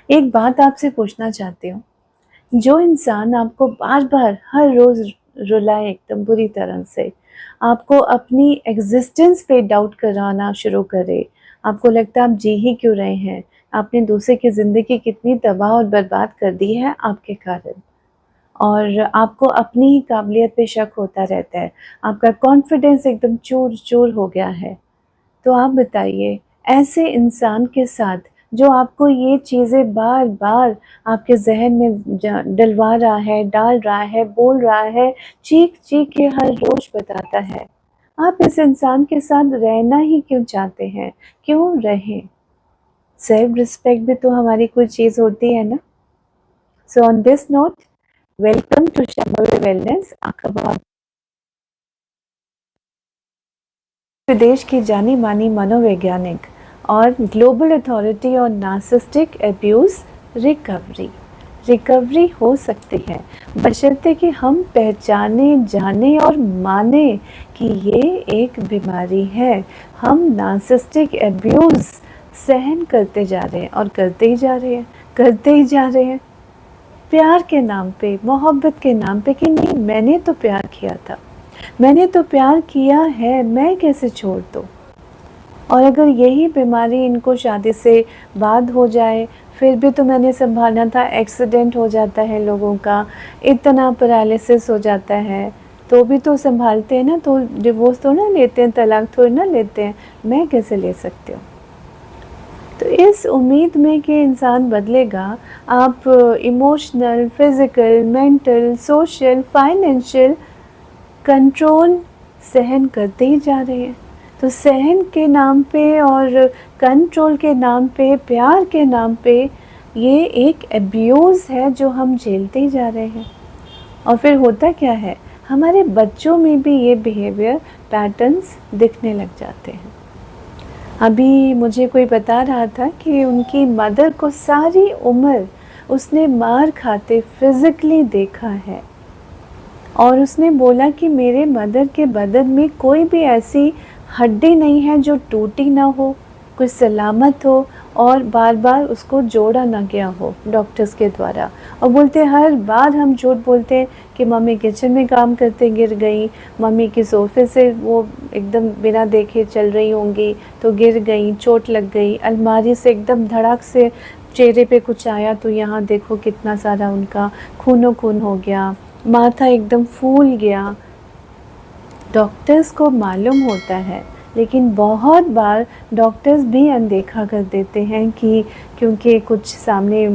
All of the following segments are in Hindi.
एक बात आपसे पूछना चाहती हूँ, जो इंसान आपको बार-बार हर रोज़ रुलाए एकदम बुरी तरह से, आपको अपनी एग्ज़िस्टेंस पे डाउट कराना शुरू करे, आपको लगता है आप जी ही क्यों रहे हैं? आपने दूसरे की ज़िंदगी कितनी तबाह और बर्बाद कर दी है आपके कारण। और आपको अपनी ही काबिलियत पे शक होता रहता है, आपका कॉन्फिडेंस एकदम चूर-चूर हो गया है। तो आप बताइए, ऐसे इंसान के साथ जो आपको ये चीज़ें बार-बार आपके ज़हन में डलवा रहा है, डाल रहा है, बोल रहा है, चीख-चीख के हर रोज़ बताता है, आप इस इंसान के साथ रहना ही क्यों चाहते हैं? क्यों रहें? सेल्फ रिस्पेक्ट भी तो हमारी कोई चीज़ होती है ना? So on this note, welcome to Shambhavi wellness, आपका बहुत विदेश की जानी-मानी मनोवैज्ञानिक और global authority on narcissistic abuse recovery. Recovery हो सकती है बशर्ते कि हम पहचाने, जाने और माने कि ये एक बीमारी है। हम नार्सिसिस्टिक अब्यूज़ सहन करते जा रहे हैं और करते ही जा रहे हैं, करते ही जा रहे हैं। प्यार के नाम पे, मोहब्बत के नाम पे कि नहीं मैंने तो प्यार किया था, मैंने तो प्यार किया है, मैं कैसे छोड़ दूँ? और अगर यही बीमारी इनको शादी से बाद हो जाए, फिर भी तो मैंने सँभालना था, एक्सीडेंट हो जाता है लोगों का, इतना पैरालिसिस हो जाता है, तो भी तो सँभालते हैं ना, तो डिवोर्स तो ना लेते हैं, तलाक थोड़ी ना लेते हैं, मैं कैसे ले सकती हूँ? तो इस उम्मीद में कि इंसान बदलेगा, आप emotional, physical, mental, social, financial control सहन करते ही जा रहे हैं। तो सहन के नाम पे और कंट्रोल के नाम पे, प्यार के नाम पे ये एक अब्यूज़ है जो हम झेलते ही जा रहे हैं। और फिर होता क्या है, हमारे बच्चों में भी ये बिहेवियर पैटर्न्स दिखने लग जाते हैं। अभी मुझे कोई बता रहा था कि उनकी मदर को सारी उम्र उसने मार खाते फिज़िकली देखा है। और उसने बोला कि मेरे मदर के बदन में कोई भी ऐसी हड्डी नहीं है जो टूटी ना हो, कोई सलामत हो और बार-बार उसको जोड़ा ना गया हो डॉक्टर्स के द्वारा। और बोलते हर बार हम झूठ बोलते हैं कि मम्मी किचन में काम करते गिर गई, मम्मी की सोफ़े से वो एकदम बिना देखे चल रही होंगी तो गिर गई, चोट लग गई, अलमारी से एकदम धड़ाक से चेहरे पे कुछ आया तो यहाँ देखो कितना सारा उनका खूनो-खून हो गया, माथा एकदम फूल गया। डॉक्टर्स को मालूम होता है, लेकिन बहुत बार डॉक्टर्स भी अनदेखा कर देते हैं कि क्योंकि कुछ सामने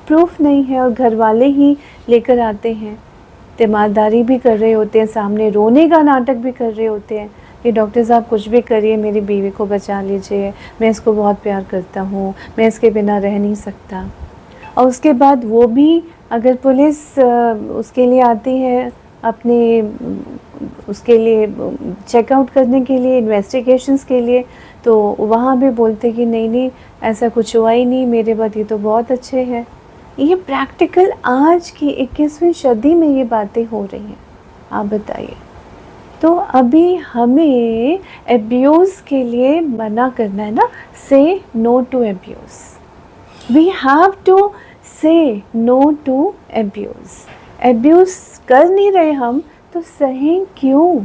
प्रूफ नहीं है और घर वाले ही लेकर आते हैं, तीमारदारी भी कर रहे होते हैं, सामने रोने का नाटक भी कर रहे होते हैं कि डॉक्टर साहब कुछ भी करिए, मेरी बीवी को बचा लीजिए, मैं इसको बहुत प्यार करता हूँ, मैं इसके बिना रह नहीं सकता। और उसके बाद वो भी अगर पुलिस उसके लिए आती है, अपने उसके लिए चेकआउट करने के लिए, इन्वेस्टिगेशंस के लिए, तो वहाँ भी बोलते कि नहीं ऐसा कुछ हुआ ही नहीं, मेरे पति तो बहुत अच्छे हैं। ये प्रैक्टिकल आज की 21वीं सदी में ये बातें हो रही हैं। आप बताइए। तो अभी हमें अब्यूज़ के लिए मना करना है ना, say no to abuse. We have to say no to abuse. Abuse कर नहीं रहे हम तो सहें क्यों?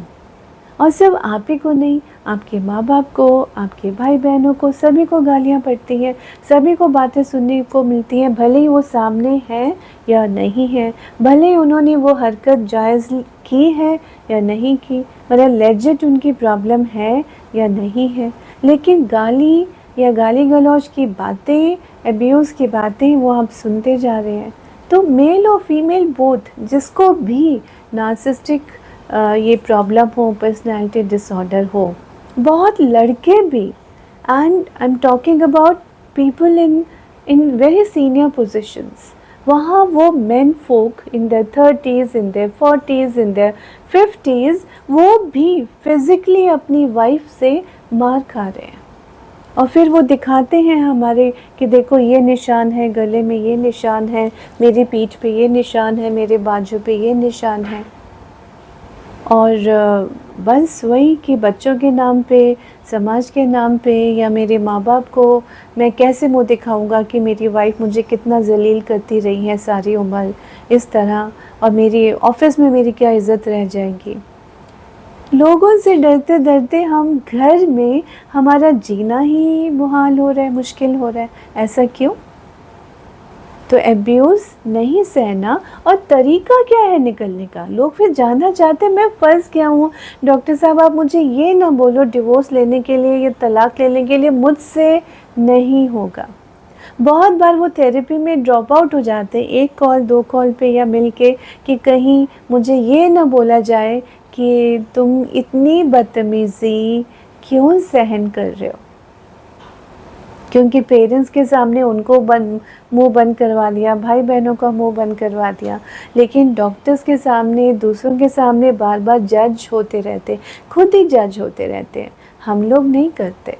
और सिर्फ आप ही को नहीं, आपके माँ बाप को, आपके भाई बहनों को, सभी को गालियाँ पड़ती हैं, सभी को बातें सुनने को मिलती हैं, भले ही वो सामने हैं या नहीं है, भले ही उन्होंने वो हरकत जायज़ की है या नहीं की, मतलब लेजिट उनकी प्रॉब्लम है या नहीं है, लेकिन गाली या गाली गलौज की बातें, अब्यूज़ की बातें वो हम सुनते जा रहे हैं। तो मेल और फीमेल बोथ जिसको भी नार्सिसिस्टिक ये प्रॉब्लम हो, पर्सनैलिटी डिसऑर्डर हो, बहुत लड़के भी, and I am talking about people in very senior positions, वहाँ वो menfolk in their 30s, in their 40s, in their 50s, वो भी फिज़िकली अपनी वाइफ से मार खा रहे हैं। और फिर वो दिखाते हैं हमारे कि देखो ये निशान है, गले में ये निशान है, मेरी पीठ पे ये निशान है, मेरे बाजू पे ये निशान है। और बस वही कि बच्चों के नाम पे, समाज के नाम पे, या मेरे माँ बाप को मैं कैसे मुँह दिखाऊंगा कि मेरी वाइफ मुझे कितना ज़लील करती रही है सारी उम्र इस तरह, और मेरी ऑफिस में मेरी क्या इज़्ज़त रह जाएगी। लोगों से डरते डरते हम घर में हमारा जीना ही मुहाल हो रहा है, मुश्किल हो रहा है। ऐसा क्यों? तो एब्यूज़ नहीं सहना, और तरीका क्या है निकलने का? लोग फिर जानना चाहते हैं मैं फंस गया हूँ, डॉक्टर साहब आप मुझे ये ना बोलो डिवोर्स लेने के लिए या तलाक लेने के लिए, मुझसे नहीं होगा। बहुत बार वो थेरेपी में ड्रॉप आउट हो जाते हैं 1 कॉल 2 कॉल पे या मिल के, कि कहीं मुझे ये ना बोला जाए कि तुम इतनी बदतमीज़ी क्यों सहन कर रहे हो, क्योंकि पेरेंट्स के सामने उनको मुंह बंद करवा दिया, भाई बहनों का मुंह बंद करवा दिया, लेकिन डॉक्टर्स के सामने, दूसरों के सामने बार बार जज होते रहते, खुद ही जज होते रहते हैं। हम लोग नहीं करते,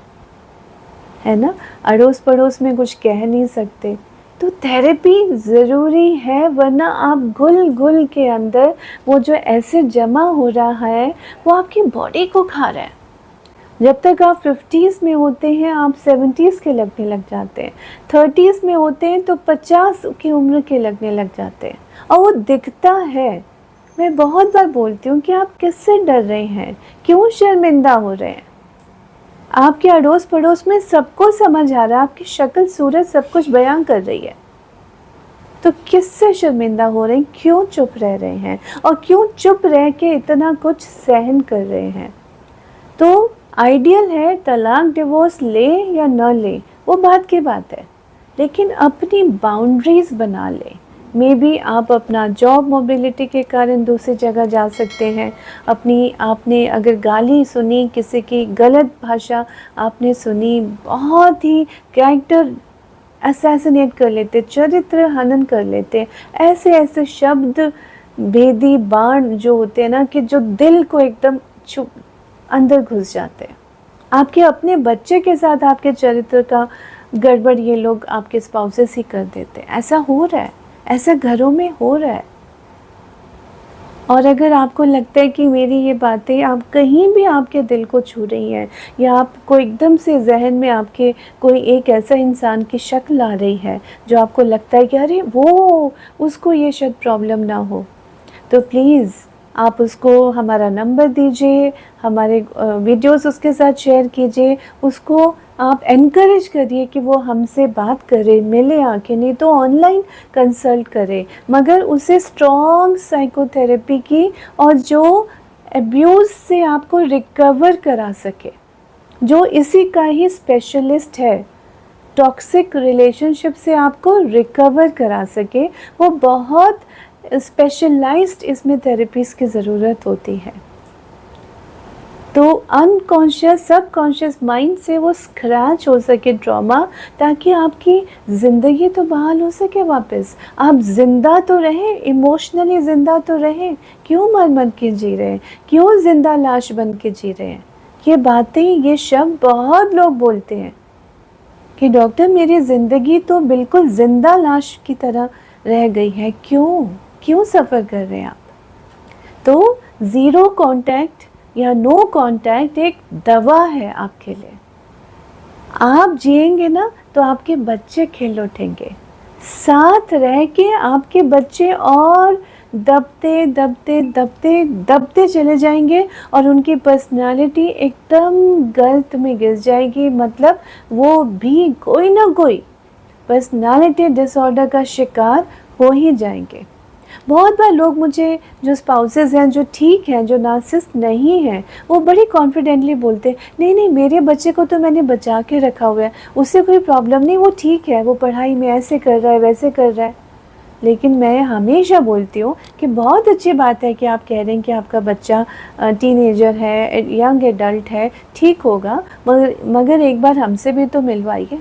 है ना, अड़ोस पड़ोस में कुछ कह नहीं सकते। तो थेरेपी ज़रूरी है, वरना आप घुल घुल के अंदर वो जो एसिड जमा हो रहा है वो आपकी बॉडी को खा रहा है। जब तक आप 50s में होते हैं आप 70s के लगने लग जाते हैं, 30s में होते हैं तो 50 की उम्र के लगने लग जाते हैं, और वो दिखता है। मैं बहुत बार बोलती हूँ कि आप किससे डर रहे हैं, क्यों शर्मिंदा हो रहे हैं? आपके अड़ोस पड़ोस में सबको समझ आ रहा है, आपकी शक्ल सूरत सब कुछ बयां कर रही है, तो किससे शर्मिंदा हो रहे हैं? क्यों चुप रह रहे हैं, और क्यों चुप रह के इतना कुछ सहन कर रहे हैं? तो आइडियल है तलाक डिवोर्स ले या न ले, वो बात की बात है, लेकिन अपनी बाउंड्रीज बना ले। मे बी आप अपना जॉब मोबिलिटी के कारण दूसरी जगह जा सकते हैं, आपने अगर गाली सुनी, किसी की गलत भाषा आपने सुनी, बहुत ही कैरेक्टर असैसिनेट कर लेते, चरित्र हनन कर लेते, ऐसे ऐसे शब्द भेदी बाण जो होते हैं ना, कि जो दिल को एकदम छुप अंदर घुस जाते हैं। आपके अपने बच्चे के साथ आपके चरित्र का गड़बड़ ये लोग आपके स्पाउसेस ही कर देते हैं। ऐसा हो रहा है, ऐसा घरों में हो रहा है। और अगर आपको लगता है कि मेरी ये बातें आप कहीं भी आपके दिल को छू रही हैं, या आपको एकदम से जहन में आपके कोई एक ऐसा इंसान की शक्ल आ रही है जो आपको लगता है कि अरे वो उसको ये शायद प्रॉब्लम ना हो, तो प्लीज़ आप उसको हमारा नंबर दीजिए, हमारे वीडियोस उसके साथ शेयर कीजिए, उसको आप एनकरेज करिए कि वो हमसे बात करे, मिले आके, नहीं तो ऑनलाइन कंसल्ट करे, मगर उसे स्ट्रॉन्ग साइकोथेरेपी की, और जो एब्यूज़ से आपको रिकवर करा सके, जो इसी का ही स्पेशलिस्ट है, टॉक्सिक रिलेशनशिप से आपको रिकवर करा सके, वो बहुत स्पेशलाइज्ड इसमें थेरेपीज़ की ज़रूरत होती है। तो अनकॉन्शियस सबकॉन्शियस माइंड से वो स्क्रैच हो सके ट्रॉमा, ताकि आपकी ज़िंदगी तो बहाल हो सके वापस, आप ज़िंदा तो रहें, इमोशनली ज़िंदा तो रहें। क्यों मर मर के जी रहे हैं, क्यों ज़िंदा लाश बन के जी रहे हैं? ये बातें, ये शब्द बहुत लोग बोलते हैं कि डॉक्टर मेरी ज़िंदगी तो बिल्कुल ज़िंदा लाश की तरह रह गई है। क्यों सफ़र कर रहे हैं आप? तो ज़ीरो कांटेक्ट या नो कांटेक्ट एक दवा है आपके लिए। आप जिएंगे ना तो आपके बच्चे खिल उठेंगे, साथ रह के आपके बच्चे और दबते दबते दबते दबते चले जाएंगे, और उनकी पर्सनालिटी एकदम गर्त में गिर जाएगी। मतलब वो भी कोई ना कोई पर्सनालिटी डिसऑर्डर का शिकार हो ही जाएंगे। बहुत बार लोग मुझे, जो स्पाउसेस हैं, जो ठीक हैं, जो नार्सिसिस्ट नहीं हैं, वो बड़ी कॉन्फिडेंटली बोलते हैं नहीं नहीं मेरे बच्चे को तो मैंने बचा के रखा हुआ है, उससे कोई प्रॉब्लम नहीं, वो ठीक है, वो पढ़ाई में ऐसे कर रहा है वैसे कर रहा है। लेकिन मैं हमेशा बोलती हूँ कि बहुत अच्छी बात है कि आप कह रहे हैं कि आपका बच्चा टीनेजर है, यंग एडल्ट है, ठीक होगा, मगर एक बार हमसे भी तो मिलवाइए।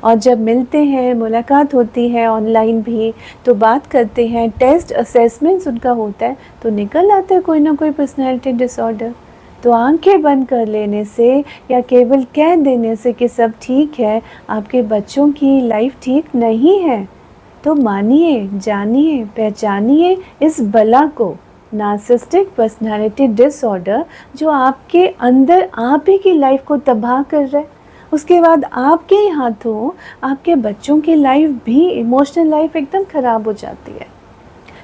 और जब मिलते हैं, मुलाकात होती है ऑनलाइन भी, तो बात करते हैं, टेस्ट असेसमेंट्स उनका होता है, तो निकल आता है कोई ना कोई पर्सनैलिटी डिसऑर्डर। तो आंखें बंद कर लेने से या केवल कह देने से कि सब ठीक है, आपके बच्चों की लाइफ ठीक नहीं है। तो मानिए, जानिए, पहचानिए इस बला को, नार्सिसिस्टिक पर्सनालिटी डिसऑर्डर जो आपके अंदर आप ही की लाइफ को तबाह कर रहा है, उसके बाद आपके ही हाथों आपके बच्चों की लाइफ भी, इमोशनल लाइफ एकदम ख़राब हो जाती है।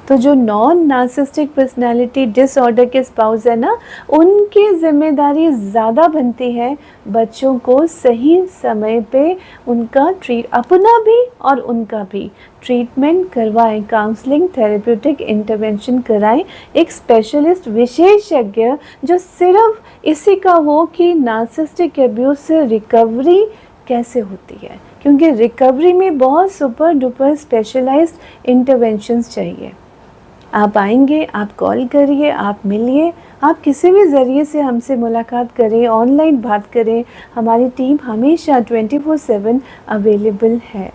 तो जो नॉन नार्सिसिस्टिक पर्सनालिटी डिसऑर्डर के स्पाउस है ना, उनकी जिम्मेदारी ज़्यादा बनती है बच्चों को सही समय पे उनका अपना भी और उनका भी ट्रीटमेंट करवाएं, काउंसलिंग थेरेप्यूटिक इंटरवेंशन कराएं, एक स्पेशलिस्ट विशेषज्ञ जो सिर्फ इसी का हो कि नार्सिसिस्टिक अब्यूज़ से रिकवरी कैसे होती है, क्योंकि रिकवरी में बहुत सुपर डुपर स्पेशलाइज्ड इंटरवेंशंस चाहिए। आप आएंगे, आप कॉल करिए, आप मिलिए, आप किसी भी ज़रिए से हमसे मुलाकात करें, ऑनलाइन बात करें, हमारी टीम हमेशा 24/7 अवेलेबल है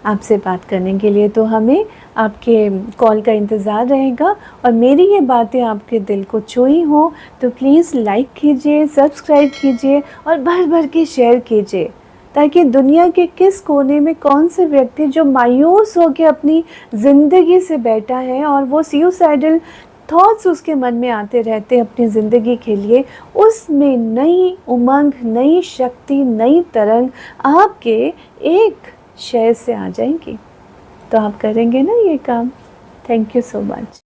आपसे बात करने के लिए। तो हमें आपके कॉल का इंतज़ार रहेगा, और मेरी ये बातें आपके दिल को छुई हो तो प्लीज़ लाइक कीजिए, सब्सक्राइब कीजिए और भर भर के शेयर कीजिए, ताकि दुनिया के किस कोने में कौन से व्यक्ति जो मायूस होकर अपनी ज़िंदगी से बैठा है और वो सुसाइडल थॉट्स उसके मन में आते रहते अपनी ज़िंदगी के लिए, उसमें नई उमंग, नई शक्ति, नई तरंग आपके एक शेयर से आ जाएंगी। तो आप करेंगे ना ये काम? Thank you so much.